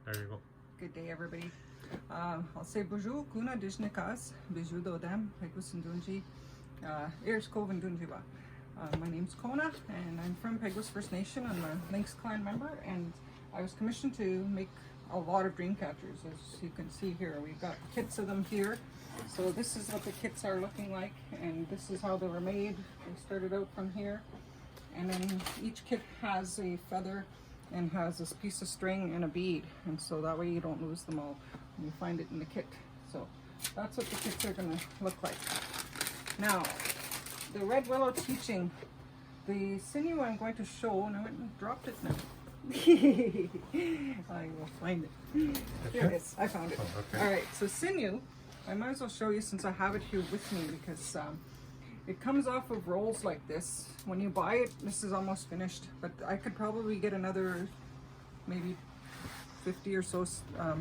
There you go. Good day, everybody. I'll say bonjour, kuna dishnikas, bijou dodam, pegusindunji, ears coven dunjiwa. My name's Kona, and I'm from Peguis First Nation. I'm a Lynx Clan member, and I was commissioned to make a lot of Dreamcatchers. As you can see here, we've got kits of them here. So this is what the kits are looking like, and this is how they were made. They started out from here, and then each kit has a feather and has this piece of string and a bead, and so that way you don't lose them all when you find it in the kit. So that's what the kits are going to look like. Now, the Red Willow teaching, the sinew I'm going to show, and I went and dropped it now. I will find it. Here it is. I found it. Oh, okay. All right, so sinew, I might as well show you since I have it here with me, because it comes off of rolls like this. When you buy it, this is almost finished, but I could probably get another maybe 50 or so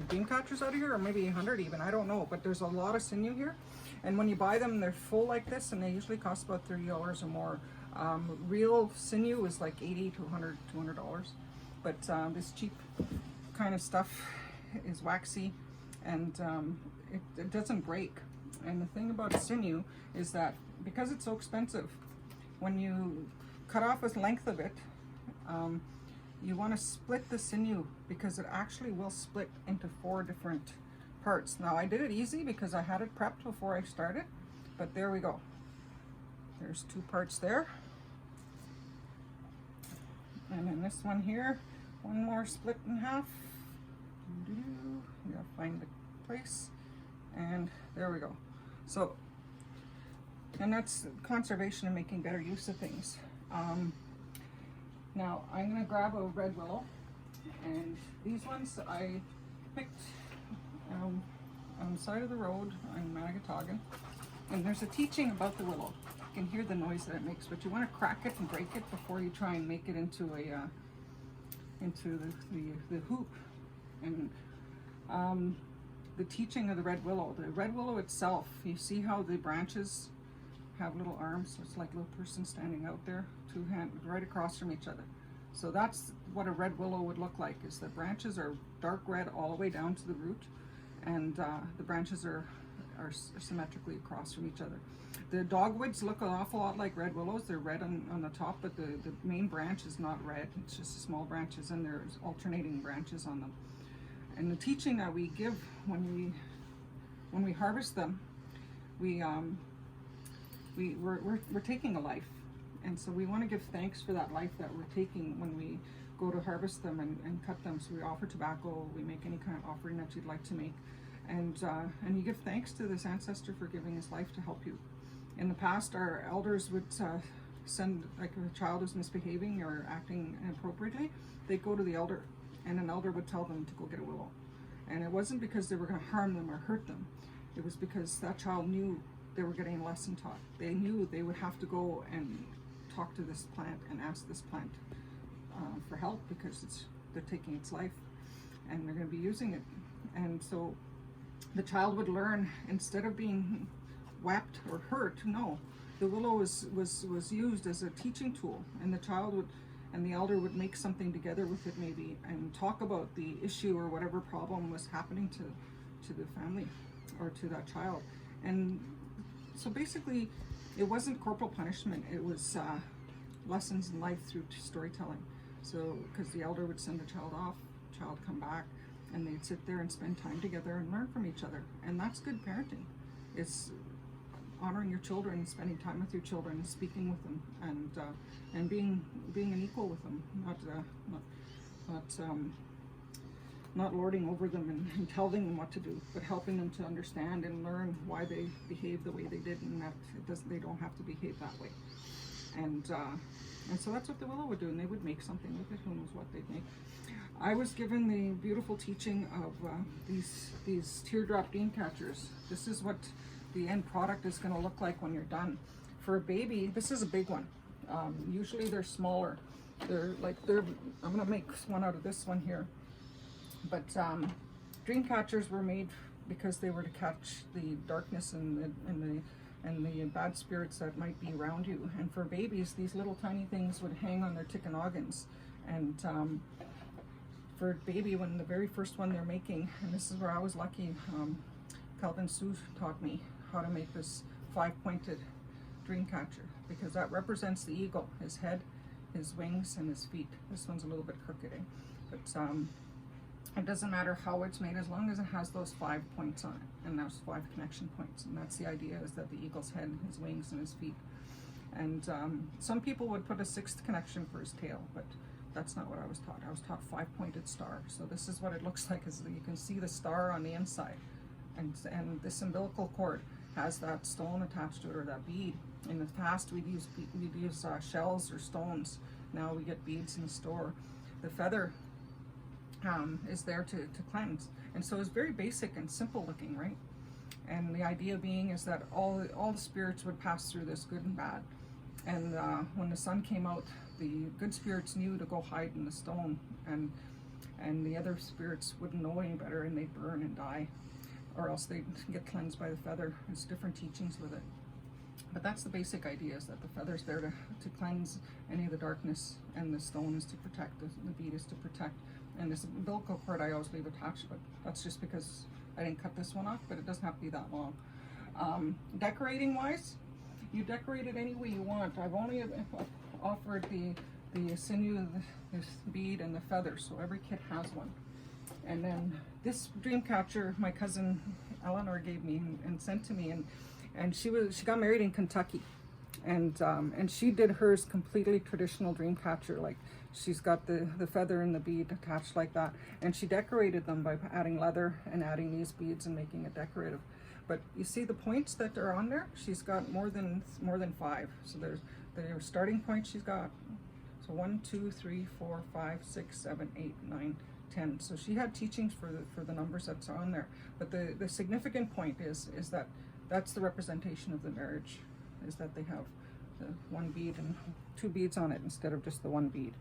Dreamcatchers out of here, or maybe 100 even, I don't know, but there's a lot of sinew here. And when you buy them, they're full like this, and they usually cost about $30 or more. Real sinew is like $80 to $200. But this cheap kind of stuff is waxy, and it doesn't break. And the thing about sinew is that because it's so expensive, when you cut off a length of it, you want to split the sinew, because it actually will split into 4 different parts. Now I did it easy because I had it prepped before I started, but there we go. There's 2 parts there. And then this one here, one more split in half. You gotta find the place, and there we go. So, and that's conservation and making better use of things. Now I'm gonna grab a Red Willow, and these ones I picked on the side of the road in Managatagan. And there's a teaching about the willow. You can hear the noise that it makes, but you want to crack it and break it before you try and make it into a the hoop. And the teaching of the Red Willow. The Red Willow itself, you see how the branches have little arms, so it's like a little person standing out there, 2 hands right across from each other. So that's what a Red Willow would look like, is the branches are dark red all the way down to the root, and the branches are symmetrically across from each other. The dogwoods look an awful lot like Red Willows. They're red on the top, but the main branch is not red. It's just small branches, and there's alternating branches on them. And the teaching that we give when we harvest them, we're taking a life, and so we want to give thanks for that life that we're taking when we go to harvest them and cut them. So we offer tobacco, we make any kind of offering that you'd like to make, and you give thanks to this ancestor for giving his life to help you. In the past, our elders would send, like, if a child is misbehaving or acting inappropriately, they'd go to the elder, and an elder would tell them to go get a willow. And it wasn't because they were going to harm them or hurt them. It was because that child knew they were getting a lesson taught. They knew they would have to go and talk to this plant and ask this plant for help, because they're taking its life and they're going to be using it. And so the child would learn, instead of being whacked or hurt, no, the willow was used as a teaching tool, and the child would, and the elder would make something together with it maybe, and talk about the issue or whatever problem was happening to the family or to that child. And so basically it wasn't corporal punishment, it was lessons in life through storytelling. So because the elder would send the child off, child come back, and they'd sit there and spend time together and learn from each other. And that's good parenting. It's honoring your children and spending time with your children and speaking with them, and being an equal with them, not lording over them and telling them what to do, but helping them to understand and learn why they behave the way they did, and that they don't have to behave that way. And so that's what the willow would do, and they would make something with it. Who knows what they'd make. I was given the beautiful teaching of these teardrop Dreamcatchers. This is what the end product is going to look like when you're done. For a baby, this is a big one. Usually they're smaller. I'm going to make one out of this one here. But Dreamcatchers were made because they were to catch the darkness and the bad spirits that might be around you. And for babies, these little tiny things would hang on their tickanoggins, and for baby, when the very first one they're making, and this is where I was lucky, Calvin Sue taught me how to make this 5-pointed Dreamcatcher, because that represents the eagle, his head, his wings, and his feet. This one's a little bit crooked, but it doesn't matter how it's made as long as it has those 5 points on it, and those 5 connection points. And that's the idea, is that the eagle's head, his wings, and his feet. And some people would put a 6th connection for his tail, but that's not what I was taught. I was taught 5-pointed star. So this is what it looks like, is that you can see the star on the inside. And this umbilical cord has that stone attached to it, or that bead. In the past, we'd use shells or stones. Now we get beads in the store. The feather is there to cleanse. And so it's very basic and simple looking, right? And the idea being is that all the spirits would pass through this, good and bad. And when the sun came out, the good spirits knew to go hide in the stone, and the other spirits wouldn't know any better, and they'd burn and die, or else they'd get cleansed by the feather. There's different teachings with it. But that's the basic idea, is that the feather's there to cleanse any of the darkness, and the stone is to protect, the bead is to protect. And this umbilical cord I always leave attached, but that's just because I didn't cut this one off, but it doesn't have to be that long. Decorating wise, you decorate it any way you want. I've only offered the sinew, this bead, and the feather, so every kit has one. And then this Dreamcatcher, my cousin Eleanor gave me and sent to me, and she got married in Kentucky, and she did hers completely traditional Dreamcatcher. Like, she's got the feather and the bead attached like that, and she decorated them by adding leather and adding these beads and making it decorative. But you see the points that are on there? She's got more than 5. So there's the starting point she's got. So 1, 2, 3, 4, 5, 6, 7, 8, 9, 10. So she had teachings for the numbers that's on there. But the significant point is that that's the representation of the marriage, is that they have the 1 bead and 2 beads on it instead of just the 1 bead.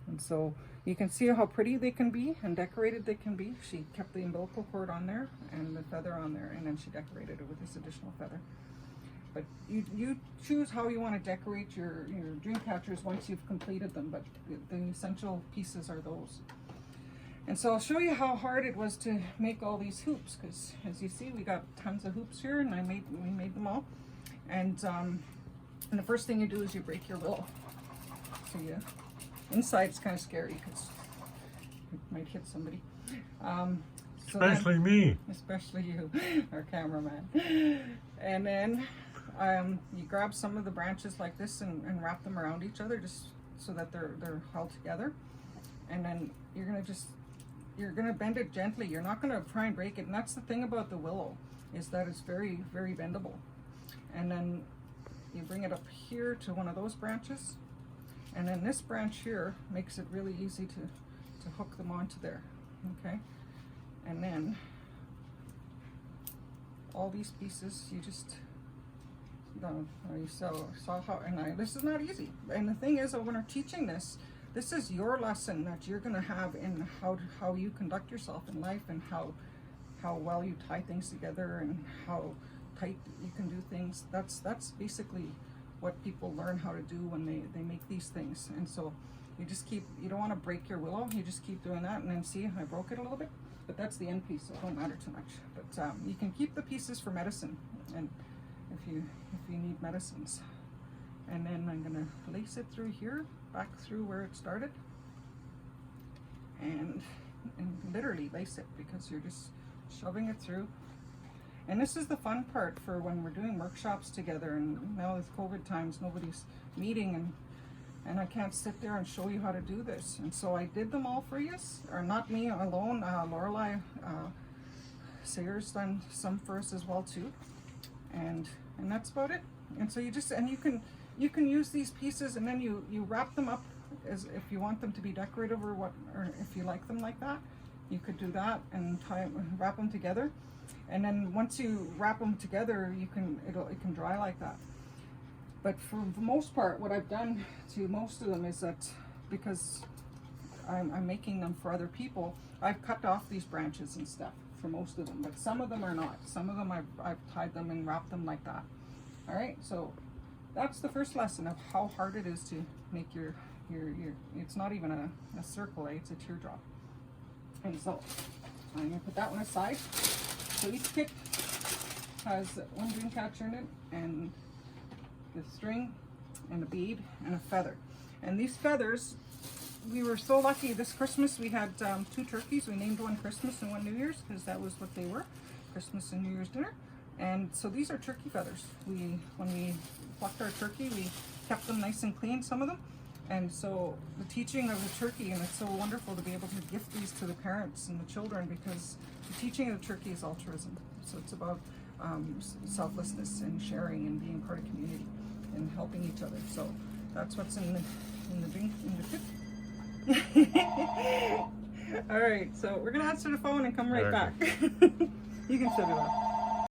And so you can see how pretty they can be and decorated they can be. She kept the umbilical cord on there and the feather on there, and then she decorated it with this additional feather. But you choose how you want to decorate your Dreamcatchers once you've completed them, but the essential pieces are those. And so I'll show you how hard it was to make all these hoops, because as you see, we got tons of hoops here, and we made them all. And the first thing you do is you break your willow. So inside it's kind of scary because it might hit somebody. Especially me. Especially you, our cameraman. And then you grab some of the branches like this and wrap them around each other, just so that they're held together. And then you're gonna bend it gently. You're not gonna try and break it. And that's the thing about the willow, is that it's very, very bendable. And then you bring it up here to one of those branches. And then this branch here makes it really easy to hook them onto there, okay? And then all these pieces, you just, you saw how, and this is not easy. And the thing is, when we're teaching this is your lesson that you're gonna have in how you conduct yourself in life, and how well you tie things together, and how tight you can do things. That's basically what people learn how to do when they make these things. And so you don't want to break your willow, you just keep doing that. And then see, I broke it a little bit, but that's the end piece, so it don't matter too much. But you can keep the pieces for medicine, and if you need medicines. And then I'm gonna lace it through here, back through where it started, and literally lace it, because you're just shoving it through. And this is the fun part for when we're doing workshops together, and now with COVID times, nobody's meeting, and I can't sit there and show you how to do this. And so I did them all for you, or not me alone, Lorelei Sayers done some for us as well too. And that's about it. And so you can use these pieces, and then you wrap them up as if you want them to be decorative, or if you like them like that, you could do that and wrap them together. And then once you wrap them together, it can dry like that. But for the most part, what I've done to most of them is that, because I'm making them for other people, I've cut off these branches and stuff for most of them, but some of them are not. Some of them I've tied them and wrapped them like that. All right, so that's the first lesson of how hard it is to make your it's not even a circle, it's a teardrop. And so I'm gonna put that one aside. So each kit has one dream catcher in it, and the string, and a bead, and a feather. And these feathers, we were so lucky this Christmas. We had 2 turkeys. We named one Christmas and one New Year's because that was what they were, Christmas and New Year's dinner. And so these are turkey feathers. When we plucked our turkey, we kept them nice and clean, some of them. And so the teaching of the turkey, and it's so wonderful to be able to gift these to the parents and the children, because the teaching of the turkey is altruism. So it's about selflessness and sharing and being part of community and helping each other. So that's what's in the kit. All right, so we're gonna answer the phone and come right back. You can shut it off.